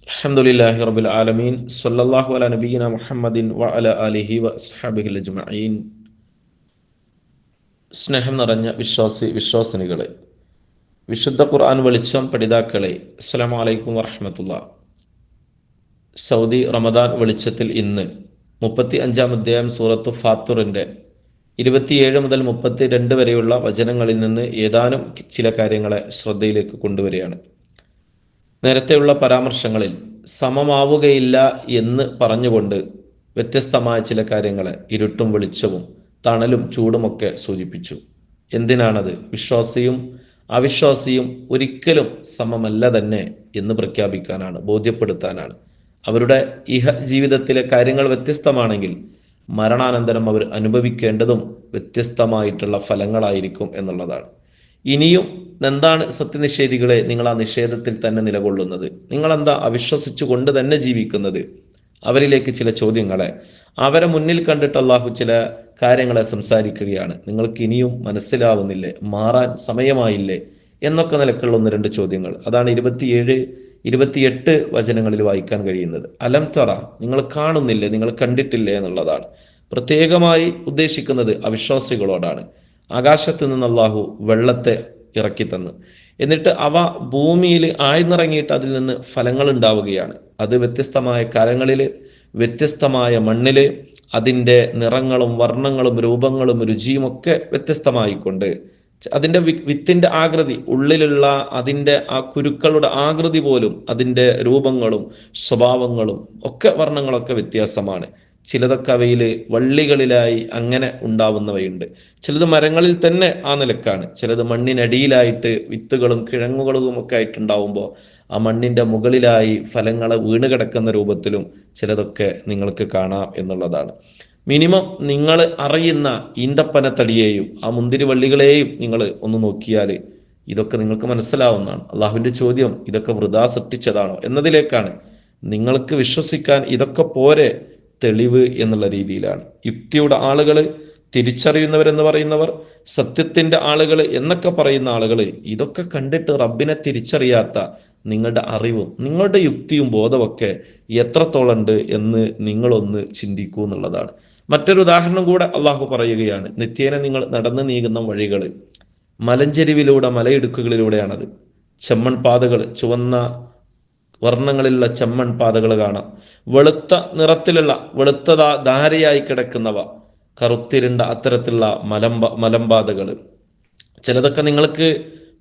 അൽഹംദുലില്ലാഹി റബ്ബിൽ ആലമീൻ സ്വല്ലല്ലാഹു അലാ നബിയിന മുഹമ്മദിൻ വഅലാ ആലിഹി വഅസ്ഹാബിഹി അജ്മഈൻ. സ്നേഹം നിറഞ്ഞ വിശ്വാസിനികളെ, വിശുദ്ധ ഖുർആൻ വെളിച്ചം പഠിതാക്കളെ, അസ്സലാമു അലൈക്കും വറഹ്മത്തുള്ളാഹി. സൗദി റമദാൻ വെളിച്ചത്തിൽ ഇന്ന് 35-ാം അധ്യായം സൂറത്തു ഫാത്തിറിന്റെ 27 മുതൽ 32 വരെയുള്ള വചനങ്ങളിൽ നിന്ന് ഏതാനും ചില കാര്യങ്ങളെ ശ്രദ്ധയിലേക്ക് കൊണ്ടുവരികയാണ്. നേരത്തെയുള്ള പരാമർശങ്ങളിൽ സമമാവുകയില്ല എന്ന് പറഞ്ഞുകൊണ്ട് വ്യത്യസ്തമായ ചില കാര്യങ്ങളെ ഇരുട്ടും വെളിച്ചവും തണലും ചൂടുമൊക്കെ സൂചിപ്പിച്ചു. എന്തിനാണത്? വിശ്വാസിയും അവിശ്വാസിയും ഒരിക്കലും സമമല്ല തന്നെ എന്ന് പ്രഖ്യാപിക്കാനാണ്, ബോധ്യപ്പെടുത്താനാണ്. അവരുടെ ജീവിതത്തിലെ കാര്യങ്ങൾ വ്യത്യസ്തമാണെങ്കിൽ മരണാനന്തരം അവർ അനുഭവിക്കേണ്ടതും വ്യത്യസ്തമായിട്ടുള്ള ഫലങ്ങളായിരിക്കും എന്നുള്ളതാണ്. ഇനിയും എന്താണ് സത്യനിഷേധികളെ നിങ്ങൾ ആ നിഷേധത്തിൽ തന്നെ നിലകൊള്ളുന്നത്? നിങ്ങളെന്താ അവിശ്വസിച്ചു കൊണ്ട് തന്നെ ജീവിക്കുന്നത്? അവരിലേക്ക് ചില ചോദ്യങ്ങളെ അവരെ മുന്നിൽ കണ്ടിട്ട് അള്ളാഹു ചില കാര്യങ്ങളെ സംസാരിക്കുകയാണ്. നിങ്ങൾക്ക് ഇനിയും മനസ്സിലാവുന്നില്ലേ? മാറാൻ സമയമായില്ലേ? എന്നൊക്കെ നിലക്കുള്ള 1-2 ചോദ്യങ്ങൾ. അതാണ് 27-28 വചനങ്ങളിൽ വായിക്കാൻ കഴിയുന്നത്. അലം തറ, നിങ്ങൾ കാണുന്നില്ലേ, നിങ്ങൾ കണ്ടിട്ടില്ലേ എന്നുള്ളതാണ്. പ്രത്യേകമായി ഉദ്ദേശിക്കുന്നത് അവിശ്വാസികളോടാണ്. ആകാശത്ത് നിന്ന് അള്ളാഹു വെള്ളത്തെ ഇറക്കി തന്നു, എന്നിട്ട് അവ ഭൂമിയിൽ ആഴ്ന്നിറങ്ങിയിട്ട് അതിൽ നിന്ന് ഫലങ്ങൾ ഉണ്ടാവുകയാണ്. അത് വ്യത്യസ്തമായ കാലങ്ങളിൽ വ്യത്യസ്തമായ മണ്ണിൽ അതിൻ്റെ നിറങ്ങളും വർണ്ണങ്ങളും രൂപങ്ങളും രുചിയും ഒക്കെ വ്യത്യസ്തമായിക്കൊണ്ട് അതിൻ്റെ വിത്തിൻ്റെ ആകൃതി, ഉള്ളിലുള്ള അതിൻ്റെ ആ കുരുക്കളുടെ ആകൃതി പോലും അതിൻ്റെ രൂപങ്ങളും സ്വഭാവങ്ങളും ഒക്കെ വർണ്ണങ്ങളൊക്കെ വ്യത്യാസമാണ്. ചിലതൊക്കെ അവയിൽ വള്ളികളിലായി അങ്ങനെ ഉണ്ടാവുന്നവയുണ്ട്. ചിലത് മരങ്ങളിൽ തന്നെ ആ നിലക്കാണ്. ചിലത് മണ്ണിനടിയിലായിട്ട് വിത്തുകളും കിഴങ്ങുകളും ഒക്കെ ആയിട്ടുണ്ടാവുമ്പോൾ ആ മണ്ണിൻ്റെ മുകളിലായി ഫലങ്ങൾ വീണ് കിടക്കുന്ന രൂപത്തിലും ചിലതൊക്കെ നിങ്ങൾക്ക് കാണാം എന്നുള്ളതാണ്. മിനിമം നിങ്ങൾ അറിയുന്ന ഈന്തപ്പനത്തടിയെയും ആ മുന്തിരി വള്ളികളെയും നിങ്ങൾ ഒന്ന് നോക്കിയാൽ ഇതൊക്കെ നിങ്ങൾക്ക് മനസ്സിലാവുന്നതാണ്. അള്ളാഹുവിൻ്റെ ചോദ്യം ഇതൊക്കെ വൃഥാ സൃഷ്ടിച്ചതാണോ എന്നതിലേക്കാണ്. നിങ്ങൾക്ക് വിശ്വസിക്കാൻ ഇതൊക്കെ പോരെ തെളിവ് എന്നുള്ള രീതിയിലാണ്. യുക്തിയുടെ ആളുകൾ, തിരിച്ചറിയുന്നവരെന്ന് പറയുന്നവർ, സത്യത്തിന്റെ ആളുകൾ എന്നൊക്കെ പറയുന്ന ആളുകൾ ഇതൊക്കെ കണ്ടിട്ട് റബ്ബിനെ തിരിച്ചറിയാത്ത നിങ്ങളുടെ അറിവും നിങ്ങളുടെ യുക്തിയും ബോധമൊക്കെ എത്രത്തോളം ഉണ്ട് എന്ന് നിങ്ങളൊന്ന് ചിന്തിക്കൂ എന്നുള്ളതാണ്. മറ്റൊരു ഉദാഹരണം കൂടെ അള്ളാഹു പറയുകയാണ്. നിത്യേന നിങ്ങൾ നടന്നു നീങ്ങുന്ന വഴികൾ മലഞ്ചെരിവിലൂടെ, മലയിടുക്കുകളിലൂടെയാണത്. ചെമ്മൺ പാതകൾ, ചുവന്ന വർണ്ണങ്ങളിലുള്ള ചെമ്മൺ പാതകൾ കാണാം. വെളുത്ത നിറത്തിലുള്ള വെളുത്ത ധാരയായി കിടക്കുന്നവ, കറുത്തിരുണ്ട അത്തരത്തിലുള്ള മലമ്പാതകൾ. ചിലതൊക്കെ നിങ്ങൾക്ക്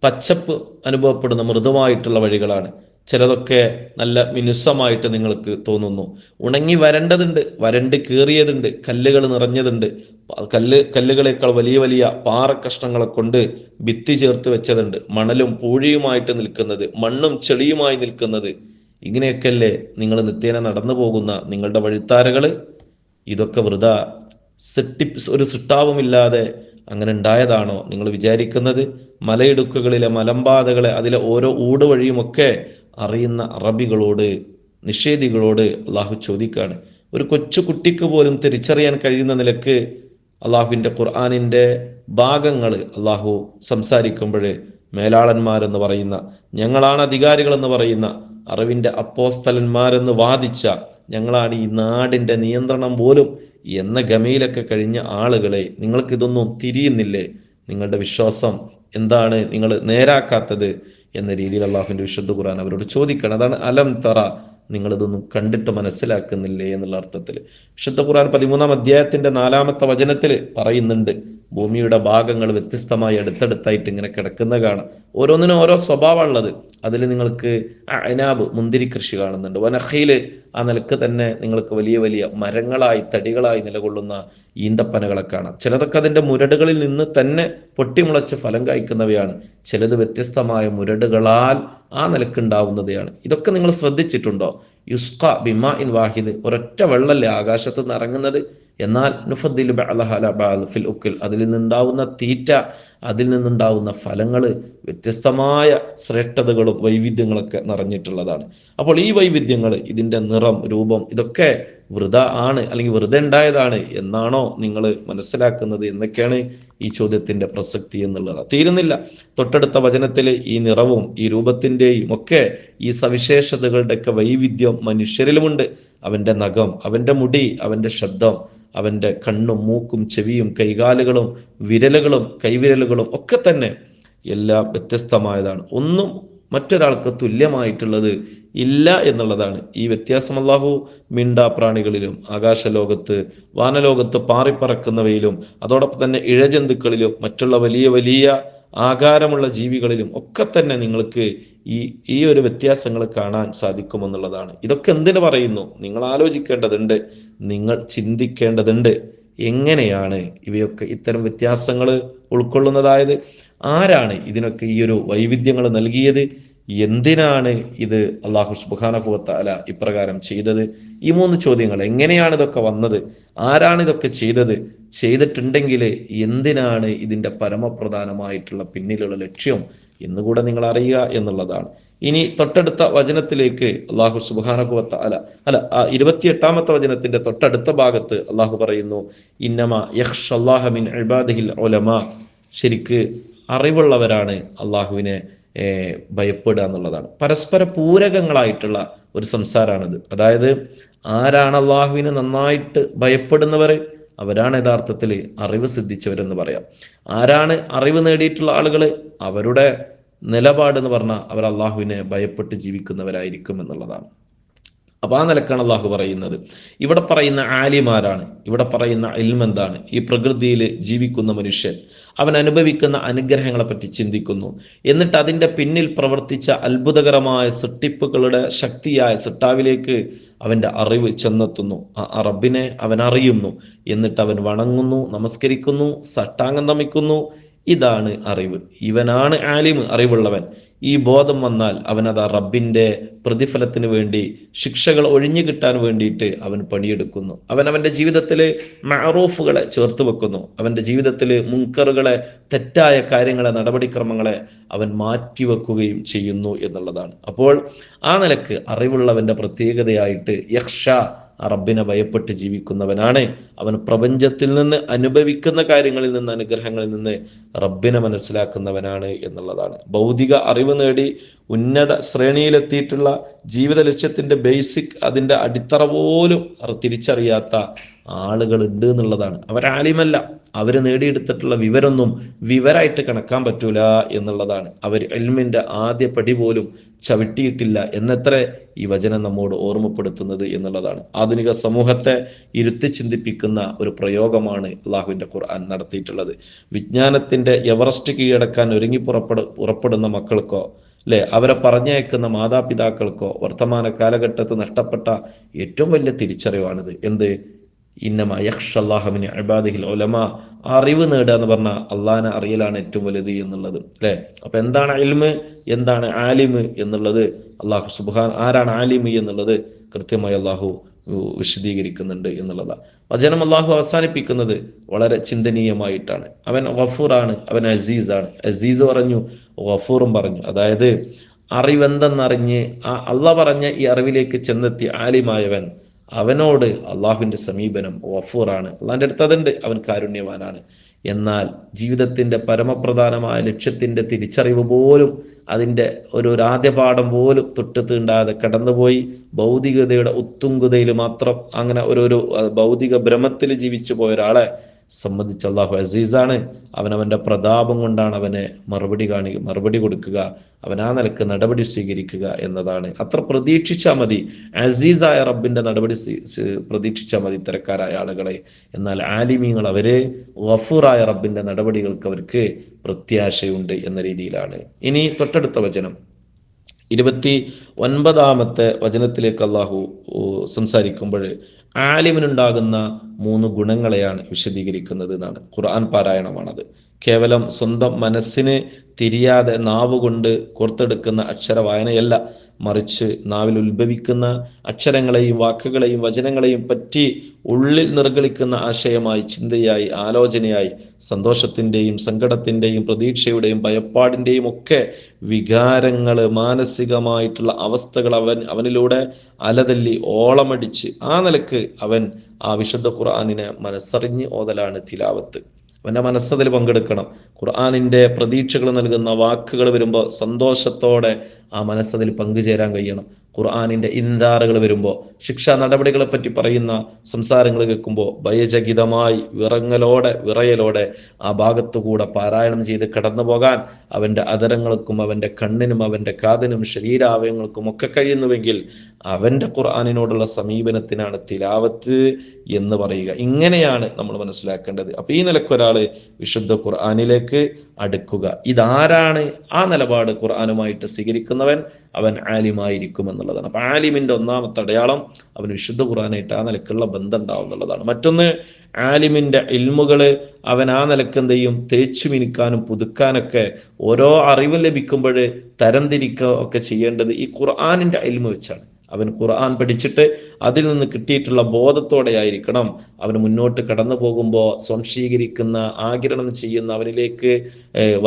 പച്ചപ്പ് അനുഭവപ്പെടുന്ന മൃദുവായിട്ടുള്ള വഴികളാണ്. ചിലതൊക്കെ നല്ല മിനുസമായിട്ട് നിങ്ങൾക്ക് തോന്നുന്നു. ഉണങ്ങി വരണ്ടതുണ്ട്, വരണ്ട് കീറിയതുണ്ട്, കല്ലുകൾ നിറഞ്ഞതുണ്ട്, കല്ലുകളേക്കാൾ വലിയ വലിയ പാറക്കഷ്ണങ്ങളെ കൊണ്ട് ഭിത്തി ചേർത്ത് വെച്ചതുണ്ട്, മണലും പൂഴിയുമായിട്ട് നിൽക്കുന്നത്, മണ്ണും ചെളിയുമായി നിൽക്കുന്നത്. ഇങ്ങനെയൊക്കെയല്ലേ നിങ്ങൾ നിത്യേന നടന്നു പോകുന്ന നിങ്ങളുടെ വഴിത്താരകൾ? ഇതൊക്കെ വൃഥാ ഒരു സിട്ടാവുമില്ലാതെ അങ്ങനെ ഉണ്ടായതാണോ നിങ്ങൾ വിചാരിക്കുന്നത്? മലയിടുക്കുകളിലെ മലമ്പാതകളെ, അതിലെ ഓരോ ഊടുവഴിയുമൊക്കെ അറിയുന്ന അറബികളോട്, നിഷേധികളോട് അള്ളാഹു ചോദിക്കാണ്. ഒരു കൊച്ചു കുട്ടിക്ക് പോലും തിരിച്ചറിയാൻ കഴിയുന്ന നിലക്ക് അള്ളാഹുവിൻ്റെ ഖുർആനിൻ്റെ ഭാഗങ്ങൾ അള്ളാഹു സംസാരിക്കുമ്പോൾ മേലാളന്മാരെന്ന് പറയുന്ന, ഞങ്ങളാണ് അധികാരികളെന്ന് പറയുന്ന, അറിവിൻ്റെ അപ്പോസ്തലന്മാരെന്ന് വാദിച്ച, ഞങ്ങളാണ് ഈ നാടിൻ്റെ നിയന്ത്രണം പോലും എന്ന ഗമയിലൊക്കെ കഴിഞ്ഞ ആളുകളെ, നിങ്ങൾക്കിതൊന്നും തിരിയുന്നില്ലേ? നിങ്ങളുടെ വിശ്വാസം എന്താണ് നിങ്ങൾ നേരാക്കാത്തത് എന്ന രീതിയിൽ അള്ളാഹുവിൻ്റെ വിശുദ്ധ ഖുർആൻ അവരോട് ചോദിക്കണം. അതാണ് അലം തറ, നിങ്ങളിതൊന്നും കണ്ടിട്ട് മനസ്സിലാക്കുന്നില്ലേ എന്നുള്ള അർത്ഥത്തിൽ. വിശുദ്ധ ഖുർആൻ 13-ാം അധ്യായത്തിന്റെ 4-ാമത്തെ വചനത്തിൽ പറയുന്നുണ്ട്, ഭൂമിയുടെ ഭാഗങ്ങൾ വ്യത്യസ്തമായി അടുത്തടുത്തായിട്ട് ഇങ്ങനെ കിടക്കുന്ന കാണാം. ഓരോന്നിനും ഓരോ സ്വഭാവമുള്ളത്. അതിൽ നിങ്ങൾക്ക് അനാബ്, മുന്തിരി കൃഷി കാണുന്നുണ്ട്. വനഖീല്, ആ നിലക്ക് തന്നെ നിങ്ങൾക്ക് വലിയ വലിയ മരങ്ങളായി തടികളായി നിലകൊള്ളുന്ന ഈന്തപ്പനകളെ കാണാം. ചിലതൊക്കെ അതിൻ്റെ മുരടുകളിൽ നിന്ന് തന്നെ പൊട്ടിമുളച്ച് ഫലം കായ്ക്കുന്നവയാണ്. ചിലത് വ്യത്യസ്തമായ മുരടുകളാൽ ആ നിലക്കുണ്ടാവുന്നതാണ്. ഇതൊക്കെ നിങ്ങൾ ശ്രദ്ധിച്ചിട്ടുണ്ടോ? യുസ്ക ബിമാ ഇൻ വാഹിദ്, ഒരൊറ്റ വെള്ളല്ലേ ആകാശത്ത് നിന്ന് ഇറങ്ങുന്നത്? എന്നാൽ നുഫദ്ദിലു ബഅദഹ അലാ ബഅദ് ഫിൽ ഉക്കൽ, അതിൽ നിന്നുണ്ടാവുന്ന തീറ്റ, അതിൽ നിന്നുണ്ടാവുന്ന ഫലങ്ങൾ വ്യത്യസ്തമായ ശ്രേഷ്ഠതകളും വൈവിധ്യങ്ങളൊക്കെ നിറഞ്ഞിട്ടുള്ളതാണ്. അപ്പോൾ ഈ വൈവിധ്യങ്ങൾ, ഇതിൻ്റെ നിറം, രൂപം, ഇതൊക്കെ വൃഥ ആണ് അല്ലെങ്കിൽ വെറുതെ ഉണ്ടായതാണ് എന്നാണോ നിങ്ങൾ മനസ്സിലാക്കുന്നത് എന്നൊക്കെയാണ് ഈ ചോദ്യത്തിൻ്റെ പ്രസക്തി എന്നുള്ളത്. തീരുന്നില്ല. തൊട്ടടുത്ത വചനത്തിൽ ഈ നിറവും ഈ രൂപത്തിൻ്റെയും ഒക്കെ ഈ സവിശേഷതകളുടെയൊക്കെ വൈവിധ്യം മനുഷ്യരിലുമുണ്ട്. അവൻ്റെ നഖം, അവൻ്റെ മുടി, അവൻ്റെ ശബ്ദം, അവൻ്റെ കണ്ണും മൂക്കും ചെവിയും കൈകാലുകളും വിരലുകളും കൈവിരലുകളും ഒക്കെ തന്നെ എല്ലാം വ്യത്യസ്തമായതാണ്. ഒന്നും മറ്റൊരാൾക്ക് തുല്യമായിട്ടുള്ളത് ഇല്ല എന്നുള്ളതാണ്. ഈ വ്യത്യാസം അല്ലാഹു മിണ്ടാപ്രാണികളിലും ആകാശലോകത്ത് വാനലോകത്ത് പാറിപ്പറക്കുന്നവയിലും അതോടൊപ്പം തന്നെ ഇഴജന്തുക്കളിലും മറ്റുള്ള വലിയ വലിയ ആകാരമുള്ള ജീവികളിലും ഒക്കെ തന്നെ നിങ്ങൾക്ക് ഈ ഒരു വ്യത്യാസങ്ങൾ കാണാൻ സാധിക്കുമെന്നുള്ളതാണ്. ഇതൊക്കെ എന്തിനു പറയുന്നു? നിങ്ങൾ ആലോചിക്കേണ്ടതുണ്ട്, നിങ്ങൾ ചിന്തിക്കേണ്ടതുണ്ട്. എങ്ങനെയാണ് ഇവയൊക്കെ ഇത്തരം വ്യത്യാസങ്ങൾ ഉൾക്കൊള്ളുന്നതായത്? ആരാണ് ഇതിനൊക്കെ ഈ ഒരു വൈവിധ്യങ്ങൾ നൽകിയത്? എന്തിനാണ് ഇത് അല്ലാഹു സുബ്ഹാനഹു വ തആല ഇപ്രകാരം ചെയ്തത്? ഈ 3 ചോദ്യങ്ങൾ. എങ്ങനെയാണ് ഇതൊക്കെ വന്നത്? ആരാണ് ഇതൊക്കെ ചെയ്തത്? ചെയ്തിട്ടുണ്ടെങ്കിൽ എന്തിനാണ് ഇതിൻ്റെ പരമപ്രധാനമായിട്ടുള്ള പിന്നിലുള്ള ലക്ഷ്യം എന്നുകൂടെ നിങ്ങൾ അറിയുക എന്നുള്ളതാണ്. ഇനി തൊട്ടടുത്ത വചനത്തിലേക്ക് അല്ലാഹു സുബ്ഹാനഹു വ തആല 28-ാമത്തെ വചനത്തിന്റെ തൊട്ടടുത്ത ഭാഗത്ത് അല്ലാഹു പറയുന്നു, ഇന്നമാ യഖ്ഷല്ലാഹ മിൻ ഇബാദിഹിൽ ഉലമാ. ശരിക്ക് അറിവുള്ളവരാണ് അള്ളാഹുവിനെ ഭയപ്പെടുക എന്നുള്ളതാണ്. പരസ്പര പൂരകങ്ങളായിട്ടുള്ള ഒരു സംസാരമാണിത്. അതായത് ആരാണ് അള്ളാഹുവിനെ നന്നായിട്ട് ഭയപ്പെടുന്നവർ? അവരാണ് യഥാർത്ഥത്തിൽ അറിവ് സിദ്ധിച്ചവരെന്ന് പറയാം. ആരാണ് അറിവ് നേടിയിട്ടുള്ള ആളുകൾ? അവരുടെ നിലപാടെന്ന് പറഞ്ഞാൽ അവർ അള്ളാഹുവിനെ ഭയപ്പെട്ട് ജീവിക്കുന്നവരായിരിക്കും എന്നുള്ളതാണ്. അപ്പൊ ആ നിലക്കാണ് അള്ളാഹു പറയുന്നത്. ഇവിടെ പറയുന്ന ആലിമാരാണ്, ഇവിടെ പറയുന്ന ഇൽമ് എന്താണ്? ഈ പ്രകൃതിയിൽ ജീവിക്കുന്ന മനുഷ്യൻ അവൻ അനുഭവിക്കുന്ന അനുഗ്രഹങ്ങളെ പറ്റി ചിന്തിക്കുന്നു. എന്നിട്ട് അതിൻ്റെ പിന്നിൽ പ്രവർത്തിച്ച അത്ഭുതകരമായ സൃഷ്ടിപ്പുകളുടെ ശക്തിയായ സൃഷ്ടാവിലേക്ക് അവൻ്റെ അറിവ് ചെന്നെത്തുന്നു. ആ റബ്ബിനെ അവൻ അറിയുന്നു. എന്നിട്ട് അവൻ വണങ്ങുന്നു, നമസ്കരിക്കുന്നു, സട്ടാംഗം നമിക്കുന്നു. ഇതാണ് അറിവ്. ഇവനാണ് ആലിം, അറിവുള്ളവൻ. ഈ ബോധം വന്നാൽ അവനത് റബ്ബിൻ്റെ പ്രതിഫലത്തിന് വേണ്ടി, ശിക്ഷകൾ ഒഴിഞ്ഞു കിട്ടാൻ വേണ്ടിയിട്ട് അവൻ പണിയെടുക്കുന്നു. അവൻ്റെ ജീവിതത്തിൽ മഅറൂഫുകളെ ചേർത്ത് വെക്കുന്നു. അവൻ്റെ ജീവിതത്തിൽ മുൻകറുകളെ, തെറ്റായ കാര്യങ്ങളെ, നടപടിക്രമങ്ങളെ അവൻ മാറ്റിവെക്കുകയും ചെയ്യുന്നു എന്നുള്ളതാണ്. അപ്പോൾ ആ നിലക്ക് അറിവുള്ളവൻ്റെ പ്രത്യേകതയായിട്ട് യഖ്ഷ, റബ്ബിനെ ഭയപ്പെട്ട് ജീവിക്കുന്നവനാണ്. അവൻ പ്രപഞ്ചത്തിൽ നിന്ന് അനുഭവിക്കുന്ന കാര്യങ്ങളിൽ നിന്ന്, അനുഗ്രഹങ്ങളിൽ നിന്ന് റബ്ബിനെ മനസ്സിലാക്കുന്നവനാണ് എന്നുള്ളതാണ്. ഭൗതിക അറിവ് നേടി ഉന്നത ശ്രേണിയിലെത്തിയിട്ടുള്ള ജീവിത ലക്ഷ്യത്തിന്റെ ബേസിക്, അതിൻ്റെ അടിത്തറ പോലും തിരിച്ചറിയാത്ത ആളുകൾ ഉണ്ട് എന്നുള്ളതാണ്. അവരാലിമല്ല. അവർ നേടിയെടുത്തിട്ടുള്ള വിവരമൊന്നും വിവരമായിട്ട് കണക്കാൻ പറ്റൂല എന്നുള്ളതാണ്. അവർ ഇൽമിന്റെ ആദ്യ പടി പോലും ചവിട്ടിയിട്ടില്ല എന്നത്ര ഈ വചനം നമ്മോട് ഓർമ്മപ്പെടുത്തുന്നത് എന്നുള്ളതാണ്. ആധുനിക സമൂഹത്തെ ഇരുത്തി ചിന്തിപ്പിക്കുന്ന ഒരു പ്രയോഗമാണ് അള്ളാഹുവിന്റെ ഖുർആൻ നടത്തിയിട്ടുള്ളത്. വിജ്ഞാനത്തിന്റെ എവറസ്റ്റ് കീഴടക്കാൻ ഒരുങ്ങി പുറപ്പെടുന്ന മക്കൾക്കോ, അല്ലെ, അവരെ പറഞ്ഞയക്കുന്ന മാതാപിതാക്കൾക്കോ വർത്തമാന കാലഘട്ടത്ത് നഷ്ടപ്പെട്ട ഏറ്റവും വലിയ തിരിച്ചറിവാണിത്. എന്ത്? ഇന്നമാ യഖ്ഷല്ലാഹ മിൻ ഇബാദിഹിൽ ഉലമാ. അറിവ് നേടുക എന്ന് പറഞ്ഞാൽ അള്ളാഹിനെ അറിയലാണ് ഏറ്റവും വലുത് എന്നുള്ളത്, അല്ലെ. അപ്പൊ എന്താണ് ഇൽമ്, എന്താണ് ആലിമ് എന്നുള്ളത് അള്ളാഹു സുബ്ഹാൻ, ആരാണ് ആലിമ് എന്നുള്ളത് കൃത്യമായി അള്ളാഹു വിശദീകരിക്കുന്നുണ്ട് എന്നുള്ളതാണ്. വചനം അള്ളാഹു അവസാനിപ്പിക്കുന്നത് വളരെ ചിന്തനീയമായിട്ടാണ്. അവൻ ഗഫൂറാണ്, അവൻ അസീസാണ്. അസീസ് പറഞ്ഞു, ഗഫൂറും പറഞ്ഞു. അതായത് അറിവെന്തെന്നറിഞ്ഞ് അള്ളാഹ് പറഞ്ഞ ഈ അറിവിലേക്ക് ചെന്നെത്തി ആലിമായവൻ, അവനോട് അള്ളാഹുവിൻ്റെ സമീപനം ഗഫൂറാണ്. അള്ളാഹിൻ്റെ അടുത്ത് അതുണ്ട്, അവൻ കാരുണ്യവാനാണ്. എന്നാൽ ജീവിതത്തിൻ്റെ പരമപ്രധാനമായ ലക്ഷ്യത്തിൻ്റെ തിരിച്ചറിവ് പോലും, അതിൻ്റെ ഒരു ആദ്യപാഠം പോലും തൊട്ട് തീണ്ടാതെ കടന്നുപോയി ഭൗതികതയുടെ ഉത്തുംഗതയിൽ മാത്രം അങ്ങനെ ഒരു ഭൗതിക ഭ്രമത്തിൽ ജീവിച്ചു പോയ ഒരാളെ സംബന്ധിച്ച് അള്ളാഹു അസീസാണ്. അവനവൻ്റെ പ്രതാപം കൊണ്ടാണ് അവനെ മറുപടി കൊടുക്കുക, അവൻ ആ നിലക്ക് നടപടി സ്വീകരിക്കുക എന്നതാണ്. അത്ര പ്രതീക്ഷിച്ചാൽ മതി, അസീസായ റബ്ബിൻ്റെ നടപടി പ്രതീക്ഷിച്ചാൽ മതി ഇത്തരക്കാരായ ആളുകളെ. എന്നാൽ ആലിമീങ്ങൾ, അവരെ ഗഫൂറായ റബ്ബിൻ്റെ നടപടികൾക്ക് അവർക്ക് പ്രത്യാശയുണ്ട് എന്ന രീതിയിലാണ്. ഇനി തൊട്ടടുത്ത വചനം 29-ാമത്തെ വചനത്തിലേക്ക് അള്ളാഹു സംസാരിക്കുമ്പോൾ ആലിമിനുണ്ടാകുന്ന 3 ഗുണങ്ങളെയാണ് വിശദീകരിക്കുന്നത് എന്നാണ്. ഖുർആൻ പാരായണമാണത്. കേവലം സ്വന്തം മനസ്സിന് തിരിയാതെ നാവ് കൊണ്ട് കോർത്തെടുക്കുന്ന അക്ഷര വായനയല്ല, മറിച്ച് നാവിൽ ഉത്ഭവിക്കുന്ന അക്ഷരങ്ങളെയും വാക്കുകളെയും വചനങ്ങളെയും പറ്റി ഉള്ളിൽ നിർഗളിക്കുന്ന ആശയമായി, ചിന്തയായി, ആലോചനയായി, സന്തോഷത്തിൻ്റെയും സങ്കടത്തിൻ്റെയും പ്രതീക്ഷയുടെയും ഭയപ്പാടിൻ്റെയും ഒക്കെ വികാരങ്ങൾ, മാനസികമായിട്ടുള്ള അവസ്ഥകൾ അവനിലൂടെ അലതല്ലി ഓളമടിച്ച് ആ നിലക്ക് അവൻ ആ വിശുദ്ധ ഖുർആനിനെ മനസ്സറിഞ്ഞ് ഓതലാണ് തിലാവത്ത്. അവൻ്റെ മനസ്സതിൽ പങ്കെടുക്കണം. ഖുർആനിൻ്റെ പ്രതീക്ഷകൾ നൽകുന്ന വാക്കുകൾ വരുമ്പോൾ സന്തോഷത്തോടെ ആ മനസ്സതിൽ പങ്കുചേരാൻ കഴിയണം. ഖുർആനിൻ്റെ ഇൻദാറുകൾ വരുമ്പോൾ, ശിക്ഷാ നടപടികളെ പറ്റി പറയുന്ന സംസാരങ്ങൾ കേൾക്കുമ്പോൾ ഭയചകിതമായി വിറയലോടെ ആ ഭാഗത്തുകൂടെ പാരായണം ചെയ്ത് കടന്നു പോകാൻ അവൻ്റെ അധരങ്ങൾക്കും അവൻ്റെ കണ്ണിനും അവൻ്റെ കാതിനും ശരീരാവയവങ്ങൾക്കും ഒക്കെ കഴിയുന്നുവെങ്കിൽ അവൻ്റെ ഖുർആനിനോടുള്ള സമീപനത്തിനാണ് തിലാവത്ത് എന്ന് പറയുക. ഇങ്ങനെയാണ് നമ്മൾ മനസ്സിലാക്കേണ്ടത്. അപ്പോൾ ഈ നിലക്കൊരാൾ വിശുദ്ധ ഖുർആനിലേക്ക് അടുക്കുക. ഇതാരാണ് ആ നിലപാട് ഖുർആനുമായിട്ട് സ്വീകരിക്കുന്നവൻ? അവൻ ആലിമായിരിക്കും എന്നുള്ളതാണ്. അപ്പൊ ആലിമിന്റെ ഒന്നാമത്തെ അടയാളം അവൻ വിശുദ്ധ ഖുർആനായിട്ട് ആ നിലക്കുള്ള ബന്ധം ഉണ്ടാവും എന്നുള്ളതാണ്. മറ്റൊന്ന്, ആലിമിന്റെ ഇൽമുകള് അവൻ ആ നിലക്ക് എന്ത് ചെയ്യും? തേച്ചു മിനിക്കാനും പുതുക്കാനൊക്കെ ഓരോ അറിവ് ലഭിക്കുമ്പോൾ തരംതിരിക്കുക ഒക്കെ ചെയ്യേണ്ടത് ഈ ഖുർആനിന്റെ ഇൽമു വെച്ചാണ്. അവൻ ഖുർആൻ പഠിച്ചിട്ട് അതിൽ നിന്ന് കിട്ടിയിട്ടുള്ള ബോധത്തോടെ ആയിരിക്കണം അവൻ മുന്നോട്ട് കടന്നു പോകുമ്പോൾ സംശീകരിക്കുന്ന, ആഗിരണം ചെയ്യുന്ന, അവനിലേക്ക്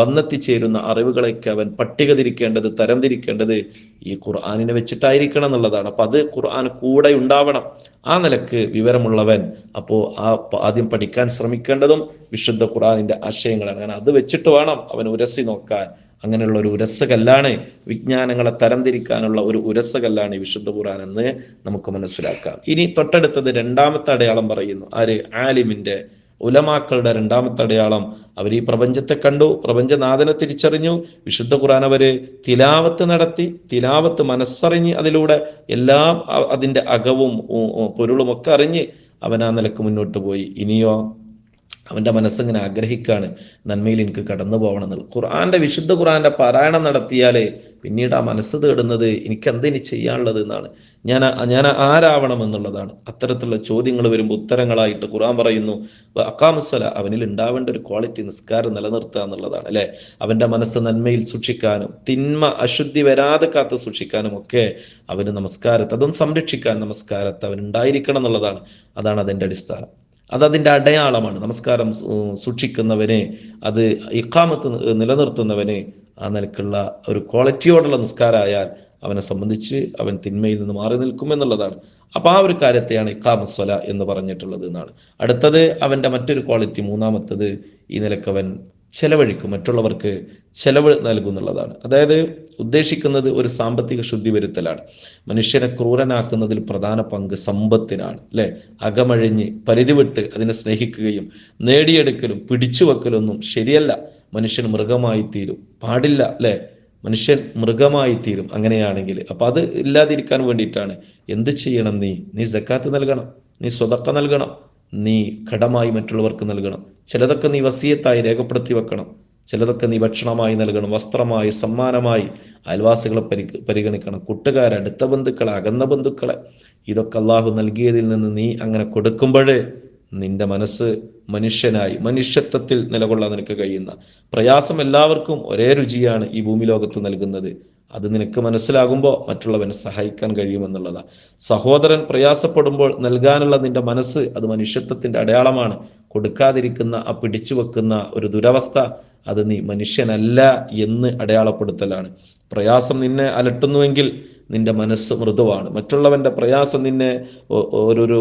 വന്നെത്തിച്ചേരുന്ന അറിവുകളൊക്കെ അവൻ പട്ടിക തിരിക്കേണ്ടത്, തരംതിരിക്കേണ്ടത് ഈ ഖുർആനിനെ വെച്ചിട്ടായിരിക്കണം എന്നുള്ളതാണ്. അപ്പൊ അത് ഖുർആൻ കൂടെ ഉണ്ടാവണം. ആ നിലക്ക് വിവരമുള്ളവൻ അപ്പോൾ ആദ്യം പഠിക്കാൻ ശ്രമിക്കേണ്ടതും വിശുദ്ധ ഖുർആനിന്റെ ആശയങ്ങളാണ്. കാരണം അത് വെച്ചിട്ട് വേണം അവൻ ഉരസി നോക്കാൻ. അങ്ങനെയുള്ള ഒരു ഉരസകല്ലാണ്, വിജ്ഞാനങ്ങളെ തരംതിരിക്കാനുള്ള ഒരു ഉരസകല്ലാണ് ഈ വിശുദ്ധ ഖുർആൻ എന്ന് നമുക്ക് മനസ്സിലാക്കാം. ഇനി തൊട്ടടുത്തത് രണ്ടാമത്തെ അടയാളം പറയുന്നു. ആര്? ആലിമിന്റെ, ഉലമാക്കളുടെ രണ്ടാമത്തെ അടയാളം. അവർ ഈ പ്രപഞ്ചത്തെ കണ്ടു, പ്രപഞ്ചനാഥനെ തിരിച്ചറിഞ്ഞു, വിശുദ്ധ ഖുർആൻ അവര് തിലാവത്ത് നടത്തി, തിലാവത്ത് മനസ്സറിഞ്ഞ് അതിലൂടെ എല്ലാം അതിൻ്റെ അകവും പൊരുളും ഒക്കെ അറിഞ്ഞ് അവൻ ആ നിലക്ക് മുന്നോട്ട് പോയി. ഇനിയോ അവൻ്റെ മനസ്സിങ്ങനെ ആഗ്രഹിക്കാണ് നന്മയിൽ എനിക്ക് കടന്നു പോകണം എന്നുള്ളത്. വിശുദ്ധ ഖുർആന്റെ പാരായണം നടത്തിയാലേ പിന്നീട് ആ മനസ്സ് തേടുന്നത് എനിക്ക് എന്തിനി ചെയ്യാനുള്ളത് എന്നാണ്, ഞാൻ ആരാവണം എന്നുള്ളതാണ്. അത്തരത്തിലുള്ള ചോദ്യങ്ങൾ വരുമ്പോൾ ഉത്തരങ്ങളായിട്ട് ഖുർആൻ പറയുന്നു, അഖാമുസ്സല, അവനിൽ ഉണ്ടാവേണ്ട ഒരു ക്വാളിറ്റി നിസ്കാരം നിലനിർത്തുക എന്നുള്ളതാണ്. അല്ലെ, അവൻ്റെ മനസ്സ് നന്മയിൽ സൂക്ഷിക്കാനും തിന്മ അശുദ്ധി വരാതെ കാത്തു സൂക്ഷിക്കാനും ഒക്കെ അവന് നമസ്കാരത്തെ, അതും സംരക്ഷിക്കാൻ നമസ്കാരത്തെ അവൻ ഉണ്ടായിരിക്കണം എന്നുള്ളതാണ്. അതാണ് അതിൻ്റെ അടിസ്ഥാനം. അതതിൻ്റെ അടയാളമാണ്. നമസ്കാരം സൂക്ഷിക്കുന്നവനെ, അത് ഇഖാമത്ത് നിലനിർത്തുന്നവനെ ആ നിലക്കുള്ള ഒരു ക്വാളിറ്റിയോടുള്ള നിസ്കാരമായാൽ അവനെ സംബന്ധിച്ച് അവൻ തിന്മയിൽ നിന്ന് മാറി നിൽക്കുമെന്നുള്ളതാണ്. അപ്പൊ ആ ഒരു കാര്യത്തെയാണ് ഇഖാമസ്വല എന്ന് പറഞ്ഞിട്ടുള്ളത് എന്നാണ്. അടുത്തത് അവൻ്റെ മറ്റൊരു ക്വാളിറ്റി, മൂന്നാമത്തത്, ഈ നിലക്കവൻ ചെലവഴിക്കും, മറ്റുള്ളവർക്ക് ചെലവ് നൽകുന്നുള്ളതാണ്. അതായത് ഉദ്ദേശിക്കുന്നത് ഒരു സാമ്പത്തിക ശുദ്ധി വരുത്തലാണ്. മനുഷ്യനെ ക്രൂരനാക്കുന്നതിൽ പ്രധാന പങ്ക് സമ്പത്തിനാണ്. അല്ലെ, അകമഴിഞ്ഞ് പരിധി വിട്ട് അതിനെ സ്നേഹിക്കുകയും നേടിയെടുക്കലും പിടിച്ചു വെക്കലൊന്നും ശരിയല്ല. മനുഷ്യൻ മൃഗമായി തീരും, പാടില്ല. അല്ലെ, മനുഷ്യൻ മൃഗമായി തീരും അങ്ങനെയാണെങ്കിൽ. അപ്പൊ അത് ഇല്ലാതിരിക്കാൻ വേണ്ടിയിട്ടാണ് എന്ത് ചെയ്യണം? നീ സക്കാത്ത് നൽകണം, നീ സ്വതക്ക നൽകണം, നീ കടമായി മറ്റുള്ളവർക്ക് നൽകണം. ചിലതൊക്കെ നീ വസിയത്തായി രേഖപ്പെടുത്തി വെക്കണം, ചിലതൊക്കെ നീ ഭക്ഷണമായി നൽകണം, വസ്ത്രമായി, സമ്മാനമായി. അയൽവാസികളെ പരിഗണിക്കണം, കൂട്ടുകാരെ, അടുത്ത ബന്ധുക്കളെ, അകന്ന ബന്ധുക്കളെ. ഇതൊക്കെ അള്ളാഹു നൽകിയതിൽ നിന്ന് നീ അങ്ങനെ കൊടുക്കുമ്പോഴേ നിന്റെ മനസ്സ് മനുഷ്യനായി മനുഷ്യത്വത്തിൽ നിലകൊള്ളാൻ നിനക്ക് കഴിയുന്ന. പ്രയാസം എല്ലാവർക്കും ഒരേ രുചിയാണ് ഈ ഭൂമി ലോകത്ത് നൽകുന്നത്. അത് നിനക്ക് മനസ്സിലാകുമ്പോൾ മറ്റുള്ളവനെ സഹായിക്കാൻ കഴിയുമെന്നുള്ളതാണ്. സഹോദരൻ പ്രയാസപ്പെടുമ്പോൾ നൽകാനുള്ള നിന്റെ മനസ്സ്, അത് മനുഷ്യത്വത്തിന്റെ അടയാളമാണ്. കൊടുക്കാതിരിക്കുന്ന, ആ പിടിച്ചു വെക്കുന്ന ഒരു ദുരവസ്ഥ, അത് നീ മനുഷ്യനല്ല എന്ന് അടയാളപ്പെടുത്തലാണ്. പ്രയാസം നിന്നെ അലട്ടുന്നുവെങ്കിൽ നിന്റെ മനസ്സ് മൃദുവാണ്. മറ്റുള്ളവന്റെ പ്രയാസം നിന്നെ ഒരു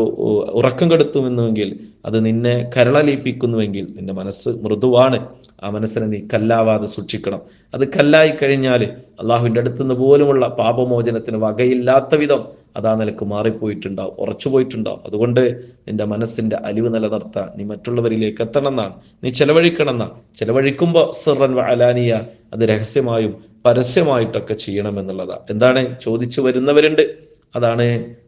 ഉറക്കം കെടുത്തുമെന്നുവെങ്കിൽ, അത് നിന്നെ കരളലിയിപ്പിക്കുന്നുവെങ്കിൽ നിന്റെ മനസ്സ് മൃദുവാണ്. ആ മനസ്സിനെ നീ കല്ലാവാതെ സൂക്ഷിക്കണം. അത് കല്ലായി കഴിഞ്ഞാൽ അള്ളാഹുവിൻ്റെ അടുത്തുനിന്ന് പോലുമുള്ള പാപമോചനത്തിന് വകയില്ലാത്ത വിധം അതാ നിലക്ക് മാറിപ്പോയിട്ടുണ്ടാവും, ഉറച്ചുപോയിട്ടുണ്ടാവും. അതുകൊണ്ട് നിന്റെ മനസ്സിന്റെ അലിവ് നിലനിർത്താൻ നീ മറ്റുള്ളവരിലേക്ക് എത്തണം എന്നാണ്, നീ ചെലവഴിക്കണം എന്നാ. ചെലവഴിക്കുമ്പോൾ സിർറൻ വ അലാനിയ, അത് രഹസ്യമായും പരസ്യമായിട്ടൊക്കെ ചെയ്യണമെന്നുള്ളതാണ്. എന്താണ് ചോദിച്ചു വരുന്നവരുണ്ട്, അതാണ്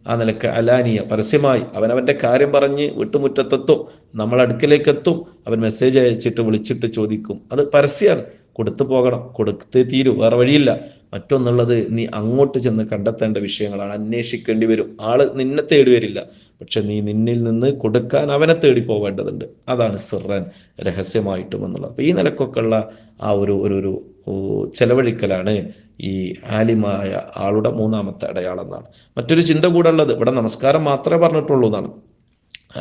ആ നിലക്ക് അലാനിയ, പരസ്യമായി അവനവന്റെ കാര്യം പറഞ്ഞ് വീട്ടുമുറ്റത്തെത്തും, നമ്മളടുക്കലേക്ക് എത്തും, അവൻ മെസ്സേജ് അയച്ചിട്ട് വിളിച്ചിട്ട് ചോദിക്കും. അത് പരസ്യമാണ്. കൊടുത്തു പോകണം, കൊടുത്തേ തീരൂ, വേറെ വഴിയില്ല. മറ്റൊന്നുള്ളത്, നീ അങ്ങോട്ട് ചെന്ന് കണ്ടെത്തേണ്ട വിഷയങ്ങളാണ്, അന്വേഷിക്കേണ്ടി വരും. ആള് നിന്നെ തേടി വരില്ല, പക്ഷെ നീ നിന്നിൽ നിന്ന് കൊടുക്കാൻ അവനെ തേടി പോവേണ്ടതുണ്ട്. അതാണ് സിർറൻ, രഹസ്യമായിട്ടും എന്നുള്ളത്. അപ്പൊ ഈ നിലക്കൊക്കെ ഉള്ള ആ ഒരു ഒരു ഒരു ചെലവഴിക്കലാണ് ഈ ആലിമായ ആളുടെ മൂന്നാമത്തെ അടയാളം എന്നാണ്. മറ്റൊരു ചിന്ത കൂടെ ഉള്ളത്, ഇവിടെ നമസ്കാരം മാത്രമേ പറഞ്ഞിട്ടുള്ളൂ എന്നാണ്.